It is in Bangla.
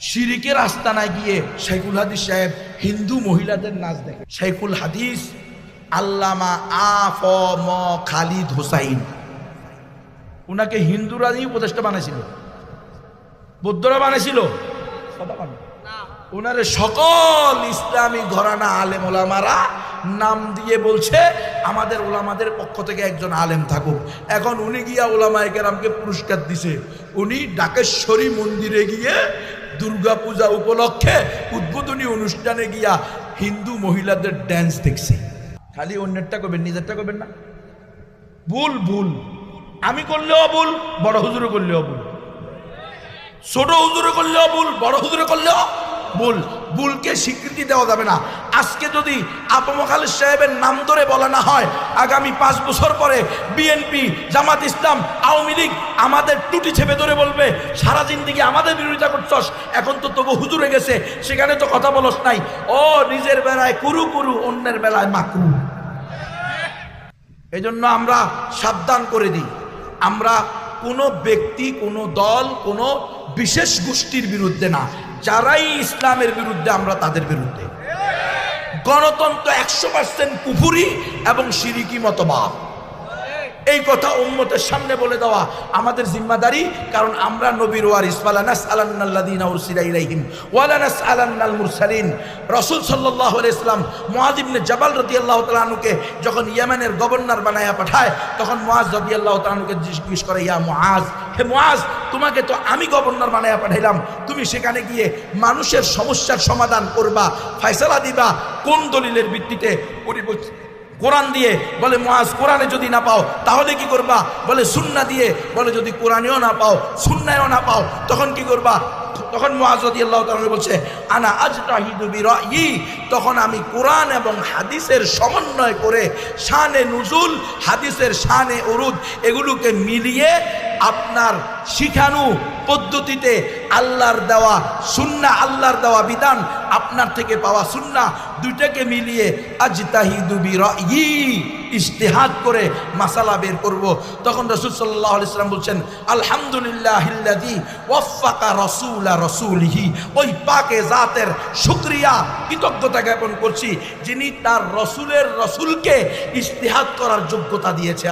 শিরিকের আস্তানায় গিয়ে শাইখুল হাদিস সাহেব হিন্দু মহিলাদের নাচ দেখে। শাইখুল হাদিস আল্লামা আ.ফ.ম. খালিদ হোসাইন, উনাকে হিন্দুরা নিয়ে উপদেষ্টা বানাইছিল, বৌদ্ধরা বানাইছিল, উনারে সকল ইসলামী ঘরানা আলেম ওলামারা নাম দিয়ে বলছে আমাদের ওলামাদের পক্ষ থেকে একজন আলেম থাকুক। এখন উনি গিয়া ওলামায়ে কেরামকে পুরস্কার দিছে। উনি ডাকেশ্বরী মন্দিরে গিয়ে দুর্গা পূজা উপলক্ষে উদ্বোধনী অনুষ্ঠানে গিয়া হিন্দু মহিলাদের ড্যান্স দেখছে। খালি অন্যেরটা করবেন, নিজেরটা করবেন না। ভুল ভুল, আমি করলেও ভুল, বড় হুজুরে করলেও ভুল, ছোট হুজুরে করলেও ভুল, বড় হুজুরে করলেও ভুল। ভুলকে স্বীকৃতি দেওয়া যাবে না। আজকে যদি আ.প.ম. খালেদ সাহেবের নাম ধরে বলা না হয়, আগামী 5 বছর পরে বিএনপি, জামাত ইসলাম, আওয়ামী লীগ আমাদের টুটি চেপে ধরে বলবে সারা জিন্দেগি আমাদের বিরোধিতা করছস, এখন তো তবু হুজুরে গেছে, সেখানে তো কথা বলস নাই। ও নিজের বেলায় কুরু কুরু, অন্যের বেলায় মাকরু। এই জন্য আমরা সাবধান করে দিই, আমরা কোনো ব্যক্তি, কোনো দল, কোনো বিশেষ গোষ্ঠীর বিরুদ্ধে না, যারাই ইসলামের বিরুদ্ধে আমরা তাদের বিরুদ্ধে। গণতন্ত্র 100% কুফরি এবং শিরিকি মতবাদ, এই কথা উম্মতের সামনে বলে দেওয়া আমাদের জিম্মাদারি। কারণ আমরা নবীর ওয়ারিস, ওয়ালা নাসআলান্নাল্লাযীনা উরসিলা ইলাইহিম ওয়ালা নাসআলান্নাল মুরসালিন। রাসূল সাল্লাল্লাহু আলাইহি ওয়াসাল্লাম মুআয ইবনে জাবাল রাদিয়াল্লাহু তাআলা আনহুকে যখন ইয়েমেনের গভর্নর বানায়া পাঠায়, তখন মুআয রাদিয়াল্লাহু তাআলা আনহুকে জিজ্ঞেস করে, ইয়া মুআয, হে মুআয, তোমাকে তো আমি গভর্নর বানায়া পাঠাইলাম, তুমি সেখানে গিয়ে মানুষের সমস্যার সমাধান করবা, ফয়সালা দিবা কোন দলিলের ভিত্তিতে? উনি কোরআন দিয়ে। বলে মুআয, কোরআনে যদি না পাও তাহলে কি করবা? বলে সুন্নাহ দিয়ে। বলে যদি কোরআনেও না পাও, সুন্নাহও না পাও, তখন কি করবা? তখন মুআয রাদিয়াল্লাহু তাআলা বলছে, আনা আজতাহিদু বিরায়ি, তখন আমি কোরআন এবং হাদিসের সমন্বয় করে শানে নুজুল, হাদিসের শানে উরুদ, এগুলোকে মিলিয়ে আপনার শিখানো পদ্ধতিতে আল্লাহর দেওয়া সুন্নাহ, আল্লাহর দেওয়া বিধান, আপনার থেকে পাওয়া সুন্নাহ, দুইটাকে মিলিয়ে আজতাহিদু বিরায়ি, ইজতিহাদ করে মাসালা বের করব। তখন রাসূল সাল্লাল্লাহু আলাইহি ওয়াসাল্লাম বলছেন, আলহামদুলিল্লাহিল্লাযী ওয়াফাকা রাসূলা রাসূলিহি, ওই পাকে জাতের শুকরিয়া, কৃতজ্ঞতা জ্ঞাপন করছি যিনি তার রসুলের রসুলকে ইজতিহাদ করার যোগ্যতা দিয়েছে।